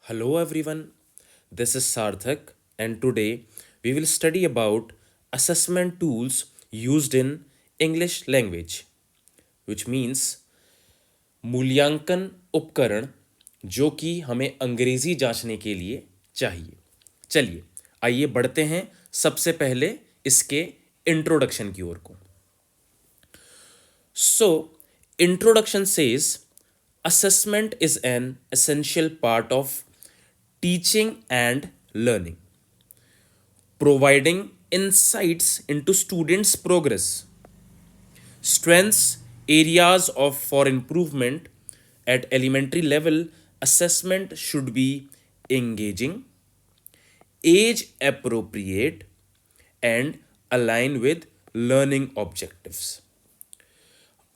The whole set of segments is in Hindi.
Hello everyone, this is Sarthak, and today we will study about assessment tools used in English language, which means मूल्यांकन उपकरण जो कि हमें अंग्रेजी जांचने के लिए चाहिए। चलिए आइए बढ़ते हैं सबसे पहले इसके इंट्रोडक्शन की ओर को। So, introduction says assessment is an essential part of teaching and learning, providing insights into students' progress, strengths, areas of for improvement at elementary level. Assessment should be engaging, age appropriate, and align with learning objectives.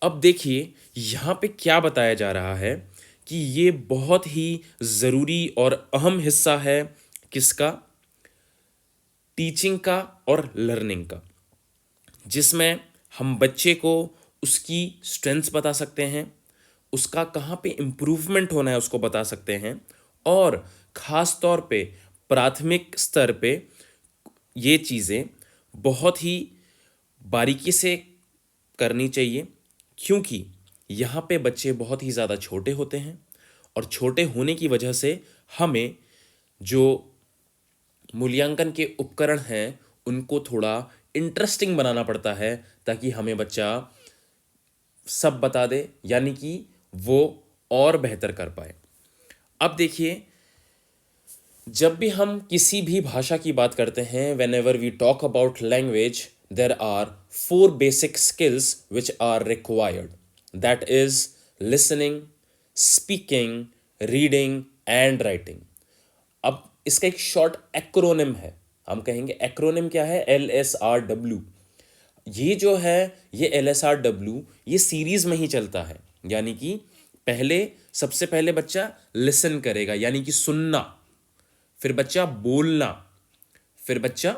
अब देखिए यहाँ पे क्या बताया जा रहा है कि ये बहुत ही ज़रूरी और अहम हिस्सा है किसका, टीचिंग का और लर्निंग का, जिसमें हम बच्चे को उसकी स्ट्रेंथ्स बता सकते हैं, उसका कहाँ पे इम्प्रूवमेंट होना है उसको बता सकते हैं, और ख़ास तौर पे प्राथमिक स्तर पे ये चीज़ें बहुत ही बारीकी से करनी चाहिए, क्योंकि यहाँ पे बच्चे बहुत ही ज़्यादा छोटे होते हैं और छोटे होने की वजह से हमें जो मूल्यांकन के उपकरण हैं उनको थोड़ा इंटरेस्टिंग बनाना पड़ता है ताकि हमें बच्चा सब बता दे, यानी कि वो और बेहतर कर पाए। अब देखिए, जब भी हम किसी भी भाषा की बात करते हैं, whenever we talk about language, there are 4 basic skills which are required, that is listening, speaking, reading and writing. अब इसका एक शॉर्ट एक्रोनिम है, हम कहेंगे एक्रोनिम क्या है, LSRW। ये जो है ये LSRW ये सीरीज में ही चलता है, यानी कि पहले सबसे पहले बच्चा लिसन करेगा यानी कि सुनना, फिर बच्चा बोलना, फिर बच्चा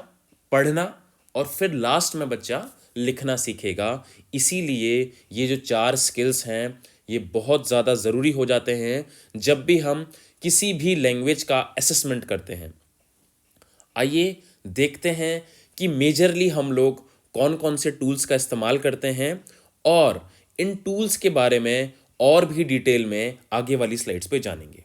पढ़ना, और फिर लास्ट में बच्चा लिखना सीखेगा। इसीलिए ये जो 4 स्किल्स हैं ये बहुत ज़्यादा ज़रूरी हो जाते हैं जब भी हम किसी भी लैंग्वेज का असेसमेंट करते हैं। आइए देखते हैं कि मेजरली हम लोग कौन कौन से टूल्स का इस्तेमाल करते हैं, और इन टूल्स के बारे में और भी डिटेल में आगे वाली स्लाइड्स पे जानेंगे।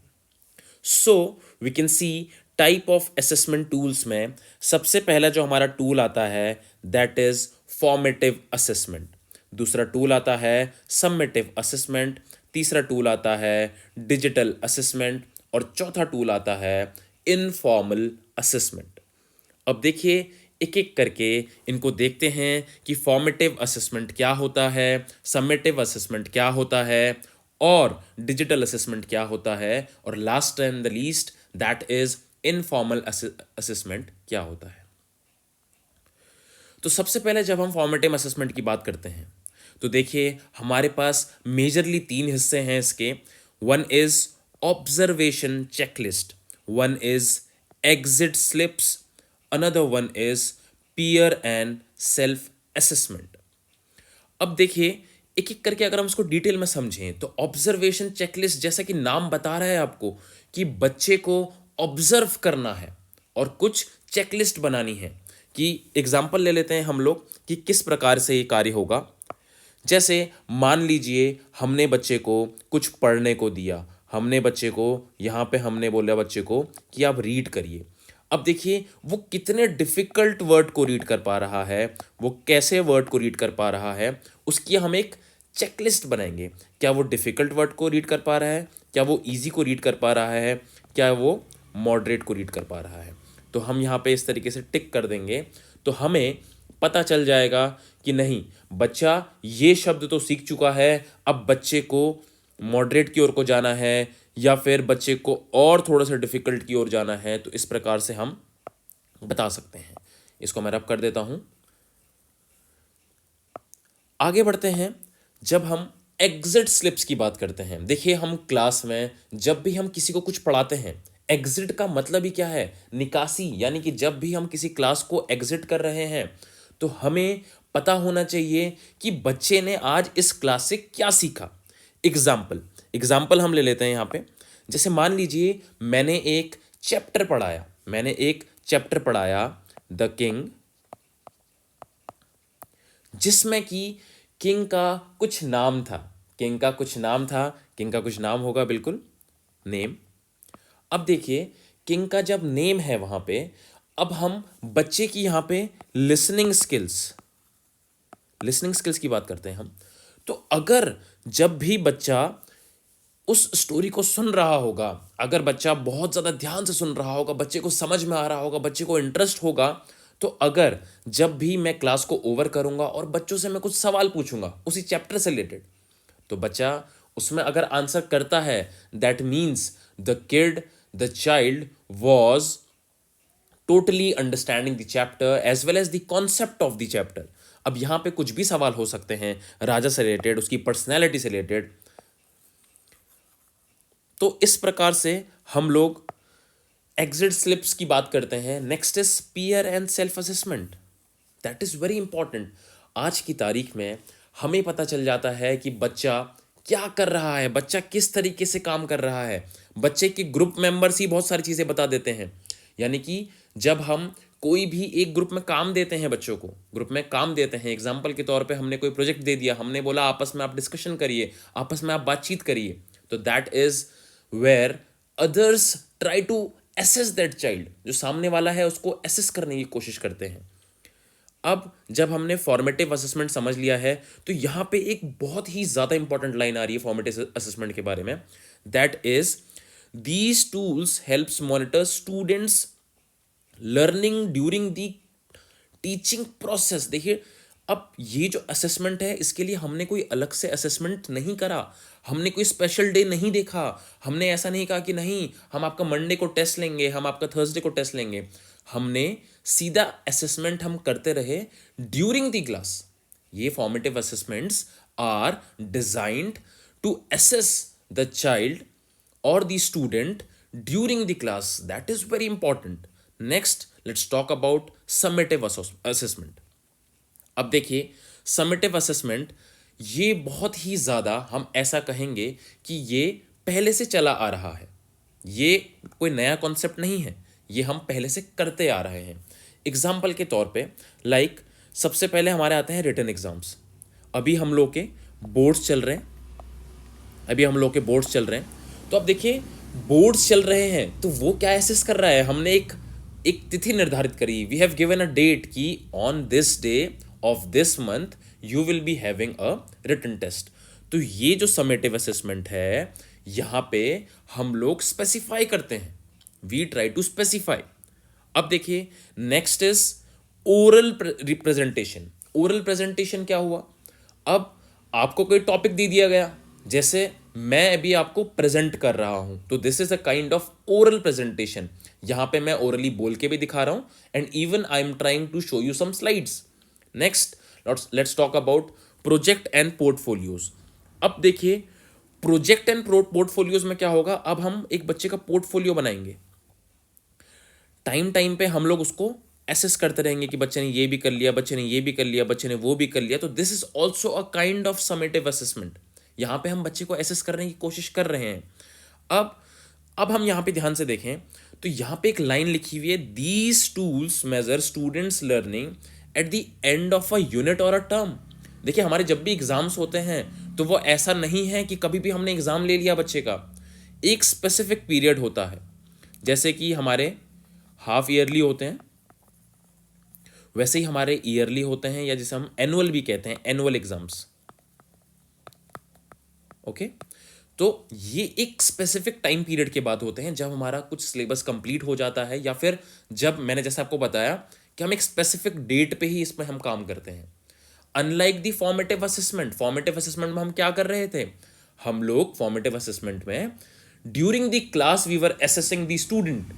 So we can see type of assessment tools में सबसे पहला जो हमारा टूल आता है दैट इज फॉर्मेटिव असेसमेंट, दूसरा टूल आता है सम्मेटिव असेसमेंट, तीसरा टूल आता है डिजिटल असेसमेंट, और चौथा टूल आता है इनफॉर्मल असेसमेंट। अब देखिए एक एक करके इनको देखते हैं कि फॉर्मेटिव असेसमेंट क्या होता है, समेटिव असेसमेंट क्या होता है, और डिजिटल असेसमेंट क्या होता है, और last and the least that is informal assessment क्या होता है। तो सबसे पहले जब हम फॉर्मेटिव असेसमेंट की बात करते हैं तो देखिए हमारे पास मेजरली 3 हिस्से हैं इसके। One is observation checklist, one is exit slips, another one is peer and self assessment. अब देखिए एक एक करके अगर हम उसको डिटेल में समझें तो ऑब्जर्वेशन चेकलिस्ट जैसा कि नाम बता रहा है आपको कि बच्चे को ऑब्जर्व करना है और कुछ चेकलिस्ट बनानी है। कि एग्जाम्पल ले लेते हैं हम लोग कि किस प्रकार से ये कार्य होगा। जैसे मान लीजिए हमने बच्चे को कुछ पढ़ने को दिया, हमने बच्चे को यहाँ पे हमने बोला बच्चे को कि आप रीड करिए। अब देखिए वो कितने डिफिकल्ट वर्ड को रीड कर पा रहा है, वो कैसे वर्ड को रीड कर पा रहा है, उसकी हम एक चेकलिस्ट बनाएंगे। क्या वो डिफिकल्ट वर्ड को रीड कर पा रहा है, क्या वो इजी को रीड कर पा रहा है, क्या वो मॉडरेट को रीड कर पा रहा है। तो हम यहाँ पे इस तरीके से टिक कर देंगे तो हमें पता चल जाएगा कि नहीं बच्चा ये शब्द तो सीख चुका है, अब बच्चे को मॉडरेट की ओर को जाना है या फिर बच्चे को और थोड़ा सा डिफिकल्ट की ओर जाना है। तो इस प्रकार से हम बता सकते हैं। इसको मैं रब कर देता हूं। आगे बढ़ते हैं। जब हम एग्जिट स्लिप्स की बात करते हैं, देखिए हम क्लास में जब भी हम किसी को कुछ पढ़ाते हैं, एग्जिट का मतलब ही क्या है, निकासी। यानी कि जब भी हम किसी क्लास को एग्जिट कर रहे हैं तो हमें पता होना चाहिए कि बच्चे ने आज इस क्लास से क्या सीखा। एग्जाम्पल हम ले लेते हैं यहाँ पे। जैसे मान लीजिए मैंने एक चैप्टर पढ़ाया द किंग, जिसमें कि किंग का कुछ नाम था, किंग का कुछ नाम होगा, बिल्कुल, नेम। अब देखिए किंग का जब नेम है वहां पे, अब हम बच्चे की यहां पे लिसनिंग स्किल्स की बात करते हैं हम। तो अगर जब भी बच्चा उस स्टोरी को सुन रहा होगा, अगर बच्चा बहुत ज़्यादा ध्यान से सुन रहा होगा, बच्चे को समझ में आ रहा होगा, बच्चे को इंटरेस्ट होगा, तो अगर जब भी मैं क्लास को ओवर करूंगा और बच्चों से मैं कुछ सवाल पूछूंगा उसी चैप्टर से रिलेटेड, तो बच्चा उसमें अगर आंसर करता है, that means the child was totally understanding the chapter as well as the concept of the chapter. अब यहां पे कुछ भी सवाल हो सकते हैं राजा से रिलेटेड, उसकी पर्सनैलिटी से रिलेटेड। तो इस प्रकार से हम लोग एग्जिट स्लिप्स की बात करते हैं। Next is peer and self assessment, that is very important. आज की तारीख में हमें पता चल जाता है कि बच्चा क्या कर रहा है, बच्चा किस तरीके से काम कर रहा है। बच्चे के ग्रुप मेंबर्स ही बहुत सारी चीज़ें बता देते हैं। यानी कि जब हम कोई भी एक ग्रुप में काम देते हैं, बच्चों को ग्रुप में काम देते हैं, एग्जाम्पल के तौर पे हमने कोई प्रोजेक्ट दे दिया, हमने बोला आपस में आप डिस्कशन करिए, आपस में आप बातचीत करिए, तो that is where others try to assess that child. जो सामने वाला है उसको एसेस करने की कोशिश करते हैं। अब जब हमने फॉर्मेटिव असेसमेंट समझ लिया है, तो यहां पे एक बहुत ही ज़्यादा इंपॉर्टेंट लाइन आ रही है फॉर्मेटिव असेसमेंट के बारे में, that is these tools helps monitor students learning during the teaching process. देखिए अब ये जो असेसमेंट है, इसके लिए हमने कोई अलग से असेसमेंट नहीं करा, हमने कोई स्पेशल डे नहीं देखा, हमने ऐसा नहीं कहा कि नहीं हम आपका मंडे को टेस्ट लेंगे, हम आपका थर्सडे को टेस्ट लेंगे। हमने सीधा असेसमेंट हम करते रहे ड्यूरिंग द क्लास। ये formative assessments are designed to assess the child or the student during the class. That is very important. Next, let's talk about summative assessment. अब देखिए summative assessment, ये बहुत ही ज़्यादा हम ऐसा कहेंगे कि ये पहले से चला आ रहा है, ये कोई नया कॉन्सेप्ट नहीं है, ये हम पहले से करते आ रहे हैं। एग्जाम्पल के तौर पे लाइक सबसे पहले हमारे आते हैं रिटन एग्जाम्स। अभी हम लोग के बोर्ड्स चल रहे हैं, तो अब देखिए बोर्ड्स चल रहे हैं तो वो क्या एसेस कर रहा है, हमने एक तिथि निर्धारित करी, we have given a date कि on this day of this month you will be having a written test. तो ये जो समेटिव असेसमेंट है, यहाँ पे हम लोग स्पेसिफाई करते हैं, वी ट्राई टू स्पेसिफाई। अब देखिए next is oral representation. Oral presentation क्या हुआ, अब आपको कोई टॉपिक दे दिया गया, जैसे मैं अभी आपको प्रेजेंट कर रहा हूं, तो this is a kind of oral presentation. यहां पे मैं ओरली बोल के भी दिखा रहा हूं and even I am trying to show you some slides. Next let's talk about project and portfolios. अब देखिए प्रोजेक्ट एंड पोर्टफोलियोज में क्या होगा, अब हम एक बच्चे का पोर्टफोलियो बनाएंगे, टाइम पे हम लोग उसको एसेस करते रहेंगे कि बच्चे ने ये भी कर लिया, बच्चे ने ये भी कर लिया, बच्चे ने वो भी कर लिया। तो this is also a kind of summative assessment. यहाँ पे हम बच्चे को एसेस करने की कोशिश कर रहे हैं। अब हम यहाँ पे ध्यान से देखें तो यहाँ पे एक लाइन लिखी हुई है, these tools measure students learning at the end of a unit और अ टर्म। देखिए हमारे जब भी एग्जाम्स होते हैं तो वो ऐसा नहीं है कि कभी भी हमने एग्जाम ले लिया बच्चे का, एक स्पेसिफिक पीरियड होता है। जैसे कि हमारे हाफ ईयरली होते हैं, वैसे ही हमारे ईयरली होते हैं, या जिसे हम एनुअल भी कहते हैं, एनुअल एग्जाम्स। ओके, तो ये एक स्पेसिफिक टाइम पीरियड के बाद होते हैं जब हमारा कुछ सिलेबस कंप्लीट हो जाता है, या फिर जब मैंने जैसे आपको बताया कि हम एक स्पेसिफिक डेट पे ही इसमें हम काम करते हैं। अनलाइक द फॉर्मेटिव असेसमेंट में हम क्या कर रहे थे, हम लोग फॉर्मेटिव असेसमेंट में during the class we were assessing the student,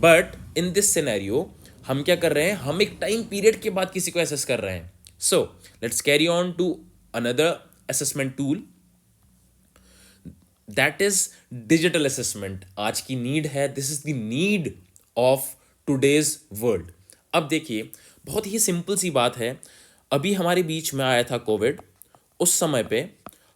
but in this scenario हम क्या कर रहे हैं, हम एक टाइम पीरियड के बाद किसी को असेस कर रहे हैं। So let's carry on to another assessment tool, that is digital assessment. आज की नीड है, this is the need of today's world. अब देखिए बहुत ही सिंपल सी बात है, अभी हमारे बीच में आया था कोविड, उस समय पे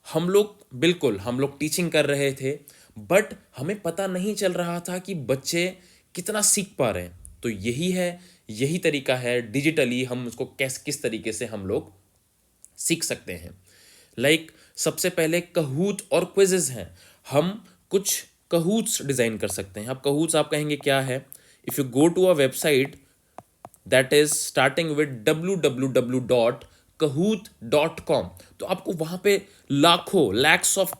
हम लोग टीचिंग कर रहे थे, बट हमें पता नहीं चल रहा था कि बच्चे कितना सीख पा रहे हैं। तो यही तरीका है डिजिटली हम उसको किस तरीके से हम लोग सीख सकते हैं। सबसे पहले कहूत और क्विजेज हैं। हम कुछ कहूट्स डिजाइन कर सकते हैं। अब कहूट्स आप कहेंगे क्या है? If you go to a website that is starting with www.kahoot.com, तो आपको वहां पे लैक्स ऑफ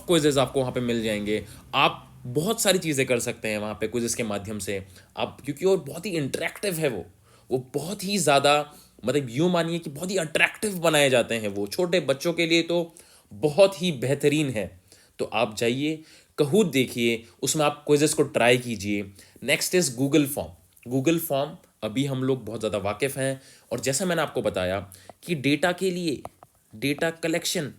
क्विजेज आपको वहां पे मिल जाएंगे। आप बहुत सारी चीजें कर सकते हैं वहां पे क्विजेज के माध्यम से। आप क्योंकि वो बहुत ही इंटरेक्टिव है, वो बहुत ही ज्यादा, मतलब यूं मानिए कि बहुत ही अट्रैक्टिव बनाए जाते हैं। वो छोटे बच्चों के लिए तो बहुत ही बेहतरीन है। तो आप जाइए, कहूत देखिए, उसमें आप क्विजेस को ट्राई कीजिए। नेक्स्ट इज गूगल फॉर्म अभी हम लोग बहुत ज़्यादा वाकिफ़ हैं। और जैसा मैंने आपको बताया कि डेटा के लिए data collection,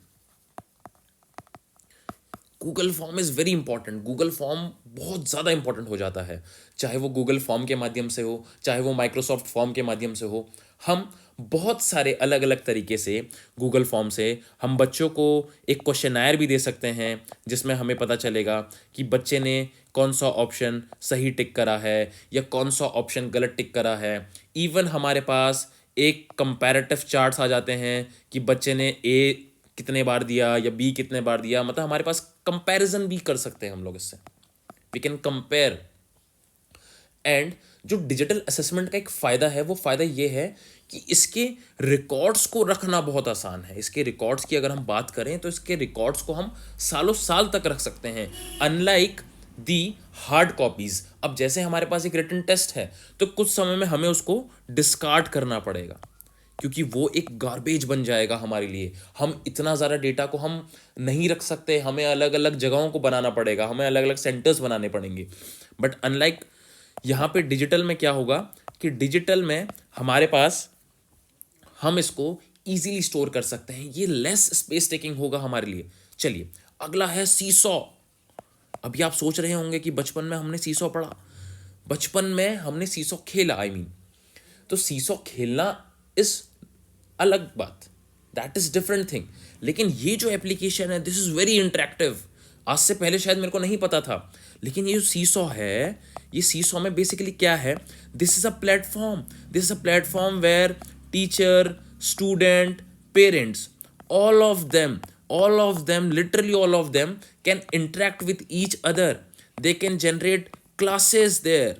Google form is very important. Google form बहुत ज़्यादा इंपॉर्टेंट हो जाता है, चाहे वो गूगल फॉर्म के माध्यम से हो, चाहे वो माइक्रोसॉफ्ट फॉर्म के माध्यम से हो। हम बहुत सारे अलग अलग तरीके से गूगल फॉर्म से हम बच्चों को एक क्वेश्चनायर भी दे सकते हैं, जिसमें हमें पता चलेगा कि बच्चे ने कौन सा ऑप्शन सही टिक करा है या कौन सा ऑप्शन गलत टिक करा है। इवन हमारे पास एक कंपैरेटिव चार्ट्स आ जाते हैं कि बच्चे ने ए कितने बार दिया या बी कितने बार दिया। मतलब हमारे पास कंपैरिजन भी कर सकते हैं हम लोग इससे। We can compare. एंड जो डिजिटल असेसमेंट का एक फ़ायदा है, वो फ़ायदा ये है कि इसके रिकॉर्ड्स को रखना बहुत आसान है। इसके रिकॉर्ड्स की अगर हम बात करें तो इसके रिकॉर्ड्स को हम सालों साल तक रख सकते हैं, अनलाइक दी हार्ड कॉपीज। अब जैसे हमारे पास एक रिटन टेस्ट है तो कुछ समय में हमें उसको डिस्कार्ड करना पड़ेगा, क्योंकि वो एक गार्बेज बन जाएगा हमारे लिए। हम इतना ज़्यादा डेटा को हम नहीं रख सकते, हमें अलग अलग जगहों को बनाना पड़ेगा, हमें अलग अलग सेंटर्स बनाने पड़ेंगे। बट अनलाइक यहाँ पे डिजिटल में क्या होगा कि डिजिटल में हमारे पास हम इसको इजीली स्टोर कर सकते हैं। ये लेस स्पेस टेकिंग होगा हमारे लिए। चलिए, अगला है सीसॉ। अभी आप सोच रहे होंगे कि बचपन में हमने सीसॉ पढ़ा, बचपन में हमने सीसॉ खेला, तो सीसॉ खेलना इज अलग बात, दैट इज डिफरेंट थिंग। लेकिन ये जो एप्लीकेशन है, दिस इज वेरी इंटरेक्टिव। आज से पहले शायद मेरे को नहीं पता था, लेकिन ये जो सीसॉ है, ये सीसॉ में बेसिकली क्या है? This is a platform where teacher, student, parents, all of them literally all of them can interact with each other. They can generate classes there.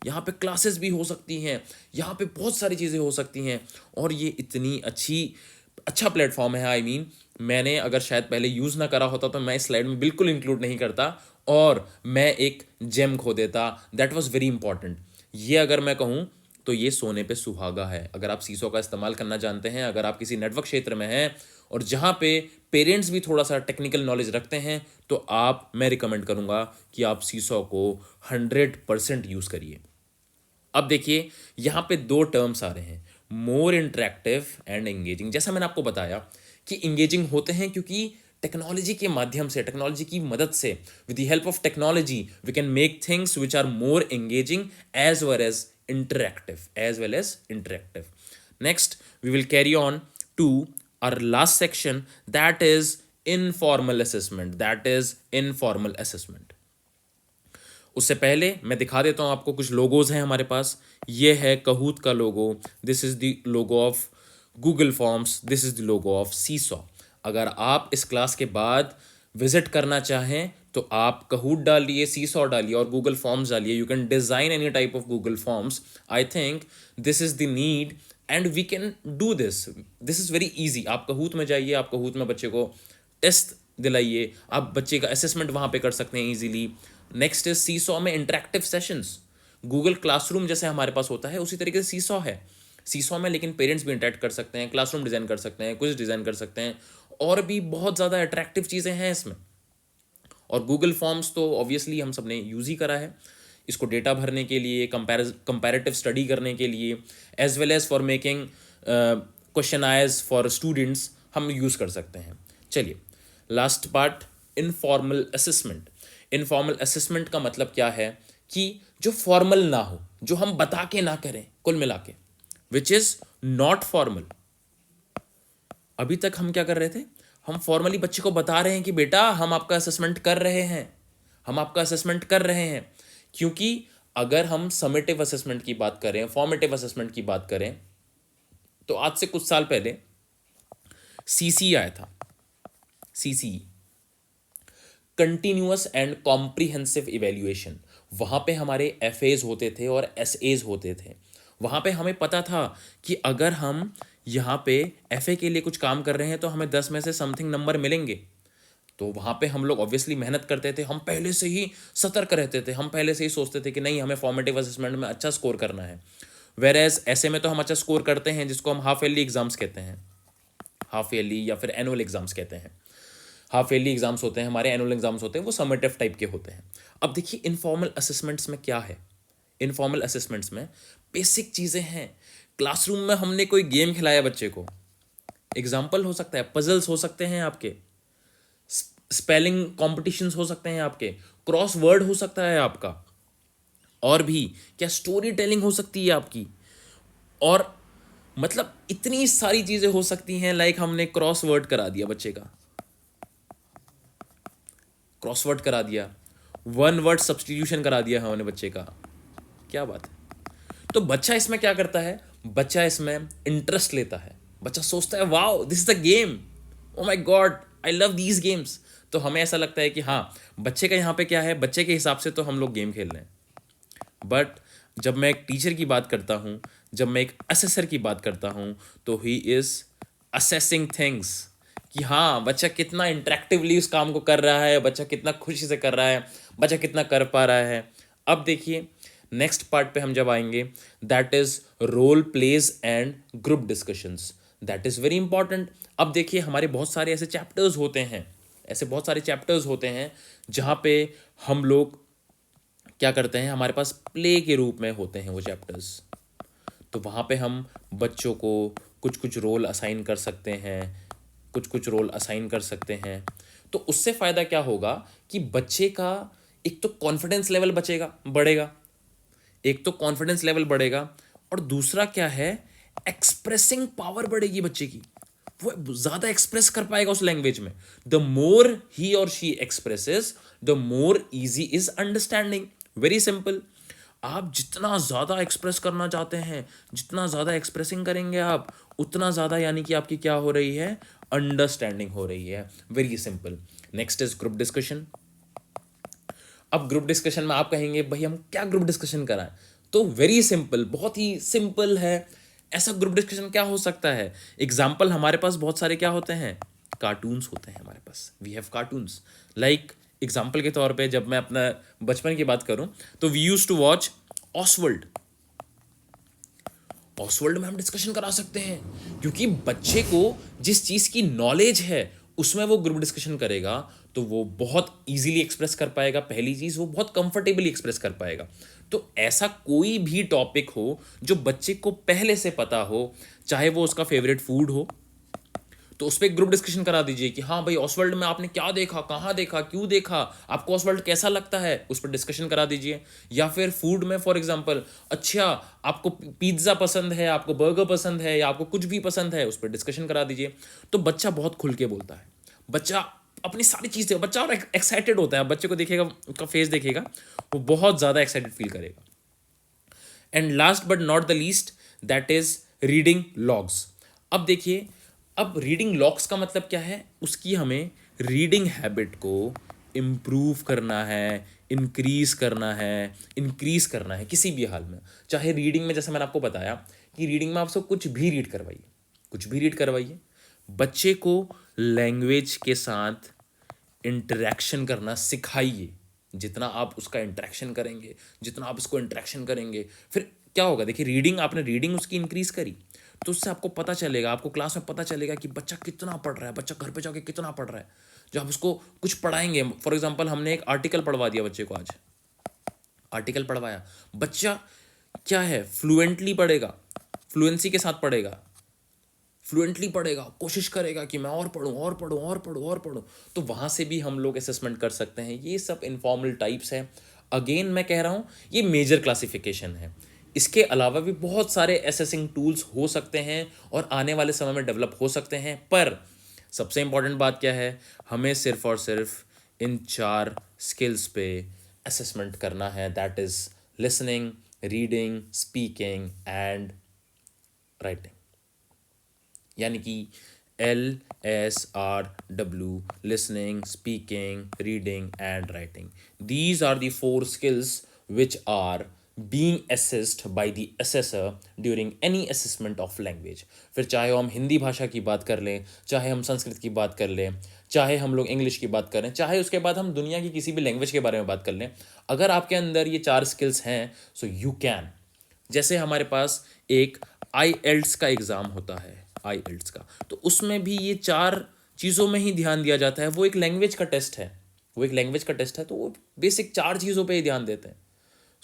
यहाँ पे क्लासेस भी हो सकती हैं, यहाँ पे बहुत सारी चीज़ें हो सकती हैं। और ये इतनी अच्छा प्लेटफॉर्म है। मैंने अगर शायद पहले यूज़ ना करा होता तो मैं इस स्लाइड में बिल्कुल इंक्लूड नहीं करता और मैं एक जेम खो देता। That was very important. ये अगर मैं कहूँ तो ये सोने पे सुहागा है अगर आप सीसो का इस्तेमाल करना जानते हैं। अगर आप किसी नेटवर्क क्षेत्र में हैं और जहाँ पे पेरेंट्स भी थोड़ा सा टेक्निकल नॉलेज रखते हैं, तो मैं रिकमेंड करूँगा कि आप सीसो को 100% यूज़ करिए। अब देखिए, यहाँ पे दो टर्म्स आ रहे हैं, मोर इंटरेक्टिव एंड एंगेजिंग। जैसा मैंने आपको बताया कि इंगेजिंग होते हैं क्योंकि टेक्नोलॉजी के माध्यम से, टेक्नोलॉजी की मदद से, with the help of technology we can make things which are more engaging as well as interactive. Next we will carry on to our last section, that is informal assessment. उससे पहले मैं दिखा देता हूँ आपको, कुछ लोगोज हैं हमारे पास। ये है कहूत का logo, this is the logo of Google Forms, this is the logo of Seesaw. अगर आप इस क्लास के बाद विजिट करना चाहें तो आप कहूत डालिए, सीसॉ डालिए और गूगल फॉर्म्स डालिए। You can design any type of Google forms. I think this is the need and we can do this is very easy. आप कहूत में जाइए, आप कहूत में बच्चे को टेस्ट दिलाइए, आप बच्चे का असेसमेंट वहाँ पे कर सकते हैं ईजिली। नेक्स्ट इज सीसॉ में इंटरेक्टिव सेशंस। गूगल क्लासरूम जैसे हमारे पास होता है उसी तरीके से सीसॉ है। सीसॉ में लेकिन पेरेंट्स भी इंटरेक्ट कर सकते हैं, क्लासरूम डिज़ाइन कर सकते हैं, कुछ डिज़ाइन कर सकते हैं, और भी बहुत ज़्यादा अट्रैक्टिव चीज़ें हैं इसमें। और गूगल फॉर्म्स तो ऑब्वियसली हम सब ने यूज़ ही करा है, इसको डेटा भरने के लिए, कंपैरेटिव स्टडी करने के लिए, as well as for making questionnaires for students हम यूज़ कर सकते हैं। चलिए, last part, informal assessment. Informal assessment का मतलब क्या है कि जो फॉर्मल ना हो, जो हम बता के ना करें, कुल मिला के, विच इज नॉट फॉर्मल। अभी तक हम क्या कर रहे थे? हम फॉर्मली बच्चे को बता रहे हैं कि बेटा हम आपका असेसमेंट कर रहे हैं, हम आपका असेसमेंट कर रहे हैं। क्योंकि अगर हम समेटिव असेसमेंट की बात करें, फॉर्मेटिव असेसमेंट की बात करें, तो आज से कुछ साल पहले सीसी आया था, CC, continuous and comprehensive evaluation. वहाँ पे हमारे एफएज होते थे और एसएज होते थे। वहाँ पे हमें पता था कि अगर हम यहाँ पे एफए के लिए कुछ काम कर रहे हैं तो हमें 10 में से समथिंग नंबर मिलेंगे। तो वहाँ पे हम लोग ऑब्वियसली मेहनत करते थे, हम पहले से ही सतर्क रहते थे, हम पहले से ही सोचते थे कि नहीं हमें फॉर्मेटिव असेसमेंट में अच्छा स्कोर करना है। वेर एज ऐसे में तो हम अच्छा स्कोर करते हैं, जिसको हम हाफ ईयरली एग्जाम्स कहते हैं, हाफ ईयरली या फिर एनुअल एग्जाम्स कहते हैं। हाफ ईयरली एग्जाम्स होते हैं हमारे, एनुअल एग्जाम्स होते हैं, वो समेटिव टाइप के होते हैं। अब देखिए इनफॉर्मल असेसमेंट्स में क्या है, इनफॉर्मल असेसमेंट्स में बेसिक चीज़ें हैं। क्लासरूम में हमने कोई गेम खिलाया बच्चे को, एग्जाम्पल हो सकता है, पजल्स हो सकते हैं आपके, स्पेलिंग कॉम्पिटिशन्स हो सकते हैं आपके, क्रॉस वर्ड हो सकता है आपका, और भी क्या स्टोरी टेलिंग हो सकती है आपकी, और मतलब इतनी सारी चीज़ें हो सकती हैं। लाइक हमने क्रॉस वर्ड करा दिया बच्चे का, क्रॉसवर्ड करा दिया, वन वर्ड सब्सटीट्यूशन करा दिया हमने बच्चे का, क्या बात है। तो बच्चा इसमें क्या करता है, बच्चा इसमें इंटरेस्ट लेता है, बच्चा सोचता है wow this is the game, oh my God I love these games. तो हमें ऐसा लगता है कि हाँ बच्चे का यहाँ पे क्या है, बच्चे के हिसाब से तो हम लोग गेम खेल रहे हैं। बट जब मैं एक टीचर की बात करता हूँ, जब मैं एक असेसर की बात करता हूँ, तो ही इज असेसिंग थिंग्स कि हाँ बच्चा कितना इंटरेक्टिवली उस काम को कर रहा है, बच्चा कितना खुशी से कर रहा है, बच्चा कितना कर पा रहा है। अब देखिए नेक्स्ट पार्ट पे हम जब आएंगे, that is role plays and group discussions, that is very important. अब देखिए हमारे बहुत सारे ऐसे चैप्टर्स होते हैं, ऐसे बहुत सारे चैप्टर्स होते हैं जहाँ पे हम लोग क्या करते हैं, हमारे पास प्ले के रूप में होते हैं वो चैप्टर्स। तो वहाँ पे हम बच्चों को कुछ कुछ रोल असाइन कर सकते हैं, कुछ कुछ रोल असाइन कर सकते हैं। तो उससे फ़ायदा क्या होगा कि बच्चे का एक तो कॉन्फिडेंस लेवल बढ़ेगा, एक तो कॉन्फिडेंस लेवल बढ़ेगा, और दूसरा क्या है, एक्सप्रेसिंग पावर बढ़ेगी बच्चे की, वो ज़्यादा एक्सप्रेस कर पाएगा उस लैंग्वेज में। द मोर ही और she expresses, the more easy is understanding. Very simple, आप जितना ज़्यादा एक्सप्रेस करना चाहते हैं, जितना ज़्यादा एक्सप्रेसिंग करेंगे आप, उतना ज़्यादा यानी कि आपकी क्या हो रही है, अंडरस्टैंडिंग हो रही है। Very simple. Next is group discussion. अब ग्रुप डिस्कशन में आप कहेंगे भाई हम क्या ग्रुप डिस्कशन कराएं, तो वेरी सिंपल, बहुत ही सिंपल है। ऐसा ग्रुप डिस्कशन क्या हो सकता है, एग्जाम्पल हमारे पास बहुत सारे क्या होते हैं, कार्टून्स होते हैं हमारे पास, we have cartoons. Like example के तौर पे जब मैं अपना बचपन की बात करूं तो वी यूज टू वॉच ऑसवर्ल्ड। ऑसवर्ल्ड में हम डिस्कशन करा सकते हैं, क्योंकि बच्चे को जिस चीज़ की नॉलेज है उसमें वो ग्रुप डिस्कशन करेगा तो वो बहुत इजीली एक्सप्रेस कर पाएगा। पहली चीज़, वो बहुत कंफर्टेबली एक्सप्रेस कर पाएगा। तो ऐसा कोई भी टॉपिक हो जो बच्चे को पहले से पता हो, चाहे वो उसका फेवरेट फूड हो, तो उस पर ग्रुप डिस्कशन करा दीजिए कि हाँ भाई ऑसवर्ल्ड में आपने क्या देखा, कहाँ देखा, क्यों देखा, आपको ऑसवर्ल्ड कैसा लगता है, उस पर डिस्कशन करा दीजिए। या फिर फूड में फॉर एग्जांपल, अच्छा आपको पिज्ज़ा पसंद है, आपको बर्गर पसंद है, या आपको कुछ भी पसंद है, उस पर डिस्कशन करा दीजिए। तो बच्चा बहुत खुल के बोलता है, बच्चा अपनी सारी चीज़ें, बच्चा और एक्साइटेड होता है, बच्चे को देखेगा, उसका फेस देखेगा, वो बहुत ज़्यादा एक्साइटेड फील करेगा। And last but not the least, that is reading logs. अब देखिए, अब रीडिंग लॉग्स का मतलब क्या है, उसकी हमें रीडिंग हैबिट को इम्प्रूव करना है, इंक्रीज करना है किसी भी हाल में। चाहे रीडिंग में, जैसे मैंने आपको बताया कि रीडिंग में आपसे कुछ भी रीड करवाइए, कुछ भी रीड करवाइए, बच्चे को लैंग्वेज के साथ इंटरेक्शन करना सिखाइए। जितना आप उसका इंटरेक्शन करेंगे, जितना आप उसको इंटरेक्शन करेंगे, फिर क्या होगा, देखिए रीडिंग, आपने रीडिंग उसकी इंक्रीज करी तो उससे आपको पता चलेगा, आपको क्लास में पता चलेगा कि बच्चा कितना पढ़ रहा है, बच्चा घर पे जाके कितना पढ़ रहा है। जब आप उसको कुछ पढ़ाएंगे, फॉर एग्जांपल हमने एक आर्टिकल पढ़वा दिया बच्चे को, आज आर्टिकल पढ़वाया, बच्चा क्या है, फ्लुएंटली पढ़ेगा, फ्लुएंसी के साथ पढ़ेगा, फ्लुएंटली पढ़ेगा, कोशिश करेगा कि मैं और पढ़ूँ और पढ़ूँ और पढ़ूँ और पढ़ूँ। तो वहाँ से भी हम लोग असेसमेंट कर सकते हैं। ये सब इनफॉर्मल टाइप्स हैं। अगेन मैं कह रहा हूँ ये मेजर क्लासिफिकेशन है। इसके अलावा भी बहुत सारे असेसिंग टूल्स हो सकते हैं और आने वाले समय में डेवलप हो सकते हैं, पर सबसे इंपॉर्टेंट बात क्या है, हमें सिर्फ और सिर्फ इन 4 स्किल्स पे असेसमेंट करना है, that is listening, reading, speaking and writing, यानी कि LSRW, listening, speaking, reading and writing. These are the 4 skills which are being assessed by the assessor during any assessment of language. फिर चाहे हम हिंदी भाषा की बात कर लें, चाहे हम संस्कृत की बात कर लें, चाहे हम लोग इंग्लिश की बात करें, चाहे उसके बाद हम दुनिया की किसी भी लैंग्वेज के बारे में बात कर लें, अगर आपके अंदर ये 4 स्किल्स हैं सो यू कैन। जैसे हमारे पास एक IELTS का एग्ज़ाम होता है, IELTS का, तो उसमें भी ये 4 चीज़ों में ही ध्यान दिया जाता है। वो एक लैंग्वेज का टेस्ट है, वो एक लैंग्वेज का टेस्ट है, तो वो बेसिक 4 चीज़ों पे ही ध्यान देते हैं।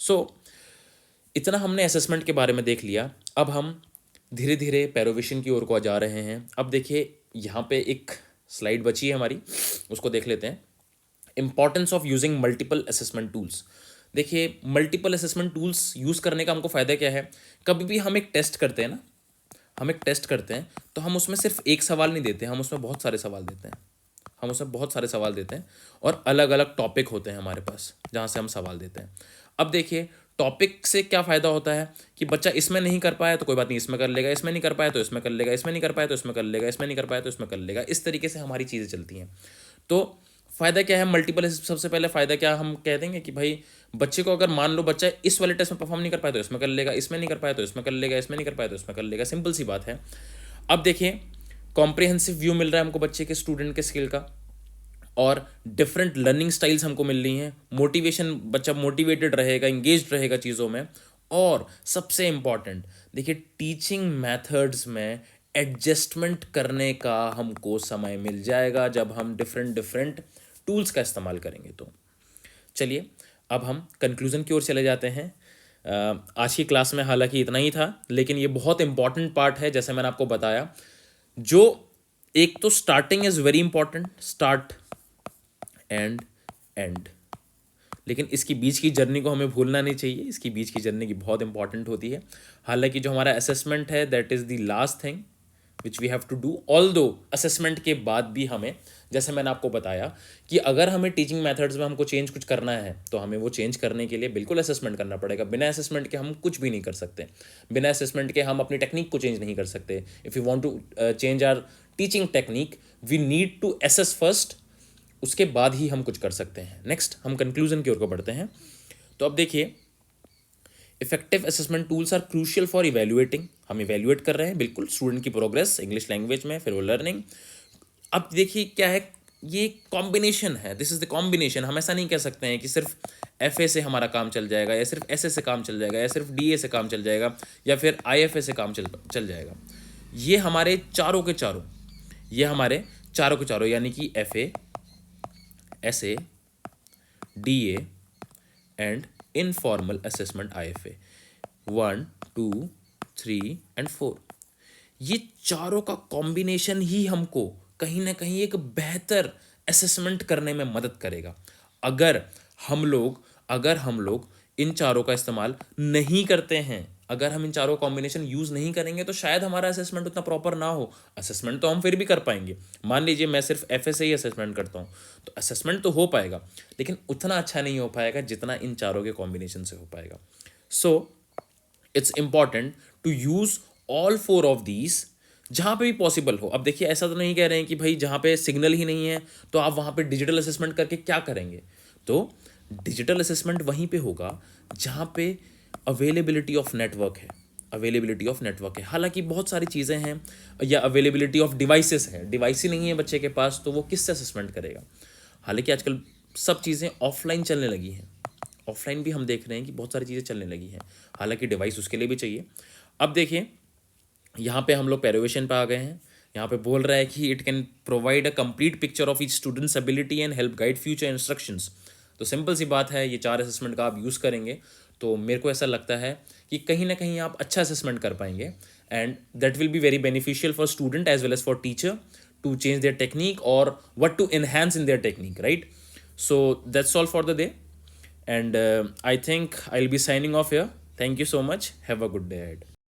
सो इतना हमने असेसमेंट के बारे में देख लिया। अब हम धीरे धीरे पैरोविशन की ओर को जा रहे हैं। अब देखिए यहाँ पे एक स्लाइड बची है हमारी, उसको देख लेते हैं। Importance of using multiple assessment tools. देखिए मल्टीपल असेसमेंट टूल्स यूज़ करने का हमको फ़ायदा क्या है, कभी भी हम एक टेस्ट करते हैं ना, हम एक टेस्ट करते हैं तो हम उसमें सिर्फ एक सवाल नहीं देते, हम उसमें बहुत सारे सवाल देते हैं, हम उसमें बहुत सारे सवाल देते हैं और अलग अलग टॉपिक होते हैं हमारे पास जहाँ से हम सवाल देते हैं। अब देखिए टॉपिक से क्या फ़ायदा होता है कि बच्चा इसमें नहीं कर पाया तो कोई बात नहीं, इसमें कर लेगा, इसमें नहीं कर पाया तो इसमें कर लेगा, इसमें नहीं कर पाया तो इसमें कर लेगा, इसमें नहीं कर पाया तो इसमें कर लेगा। इस तरीके से हमारी चीज़ें चलती हैं। तो फ़ायदा क्या है मल्टीपल, सबसे पहले फ़ायदा क्या हम कह देंगे कि भाई बच्चे को अगर मान लो बच्चा इस वाले टेस्ट में परफॉर्म नहीं कर पाया तो इसमें कर लेगा, इसमें नहीं कर पाया तो इसमें कर लेगा, इसमें नहीं कर पाया तो इसमें कर लेगा, सिंपल सी बात है। अब देखिए कॉम्प्रिहेंसिव व्यू मिल रहा है हमको बच्चे के, स्टूडेंट के स्किल का, और डिफरेंट लर्निंग स्टाइल्स हमको मिल रही हैं, मोटिवेशन, बच्चा मोटिवेटेड रहेगा, इंगेज्ड रहेगा चीज़ों में। और सबसे इम्पॉर्टेंट देखिए टीचिंग मेथड्स में एडजस्टमेंट करने का हमको समय मिल जाएगा जब हम डिफरेंट डिफरेंट टूल्स का इस्तेमाल करेंगे। तो चलिए अब हम कंक्लूज़न की ओर चले जाते हैं। आज की क्लास में हालांकि इतना ही था, लेकिन ये बहुत इंपॉर्टेंट पार्ट है। जैसे मैंने आपको बताया, जो एक तो starting is very important, start and and, लेकिन इसकी बीच की जर्नी को हमें भूलना नहीं चाहिए। इसकी बीच की जर्नी की बहुत इंपॉर्टेंट होती है। हालांकि जो हमारा असेसमेंट है that is the last thing which we have to do. Although assessment के बाद भी हमें, जैसे मैंने आपको बताया कि अगर हमें टीचिंग मेथड्स में हमको चेंज कुछ करना है तो हमें वो चेंज करने के लिए बिल्कुल असेसमेंट करना पड़ेगा। बिना असेसमेंट के हम कुछ भी नहीं कर सकते, बिना असेसमेंट के हम अपनी टेक्निक को चेंज नहीं कर सकते। If you want to change our teaching technique we need to assess first, उसके बाद ही हम कुछ कर सकते हैं। नेक्स्ट हम कंक्लूजन की ओर को बढ़ते हैं। तो अब देखिए effective assessment tools are crucial for evaluating. हम इवेल्युएट कर रहे हैं बिल्कुल स्टूडेंट की प्रोग्रेस इंग्लिश लैंग्वेज में, फिर वो लर्निंग। अब देखिए क्या है, ये कॉम्बिनेशन है, दिस इज द कॉम्बिनेशन। हम ऐसा नहीं कह सकते हैं कि सिर्फ FA से हमारा काम चल जाएगा, या सिर्फ SA से काम चल जाएगा, या सिर्फ DA से काम चल जाएगा, या फिर IFA से काम चल जाएगा। ये हमारे चारों के चारों, ये हमारे चारों के चारों, यानी कि FA, SA, DA and informal assessment IFA 1, 2, 3 and 4, ये चारों का कॉम्बिनेशन ही हमको कहीं ना कहीं एक बेहतर असेसमेंट करने में मदद करेगा। अगर हम लोग इन चारों का इस्तेमाल नहीं करते हैं, अगर हम इन चारों कॉम्बिनेशन यूज़ नहीं करेंगे तो शायद हमारा असेसमेंट उतना प्रॉपर ना हो। असेसमेंट तो हम फिर भी कर पाएंगे, मान लीजिए मैं सिर्फ FA से ही असेसमेंट करता हूँ तो असेसमेंट तो हो पाएगा, लेकिन उतना अच्छा नहीं हो पाएगा जितना इन चारों के कॉम्बिनेशन से हो पाएगा। So it's important to use all 4 of these जहाँ पे भी पॉसिबल हो। अब देखिए ऐसा तो नहीं कह रहे हैं कि भाई जहाँ पे सिग्नल ही नहीं है तो आप वहाँ पे डिजिटल असेसमेंट करके क्या करेंगे। तो डिजिटल असेसमेंट वहीं पे होगा जहाँ पे अवेलेबिलिटी ऑफ नेटवर्क है, अवेलेबिलिटी ऑफ नेटवर्क है। हालांकि बहुत सारी चीज़ें हैं, या अवेलेबिलिटी ऑफ डिवाइसेस है, डिवाइस ही नहीं है बच्चे के पास तो वो किससे असेसमेंट करेगा। हालांकि आजकल सब चीज़ें ऑफलाइन चलने लगी हैं, ऑफलाइन भी हम देख रहे हैं कि बहुत सारी चीज़ें चलने लगी हैं, हालांकि डिवाइस उसके लिए भी चाहिए। अब देखिए यहाँ पे हम लोग पैरोवेशन पे आ गए हैं। यहाँ पे बोल रहा है कि it can provide a complete picture of each students ability and help guide future instructions. तो सिंपल सी बात है, ये 4 असेसमेंट का आप यूज़ करेंगे तो मेरे को ऐसा लगता है कि कहीं ना कहीं आप अच्छा असेसमेंट कर पाएंगे, and that will be very beneficial for student as well as for teacher to change their technique और what to enhance in their technique, right. So that's all for the day, and I think I'll be signing off here. Thank you so much. Have a good day ahead.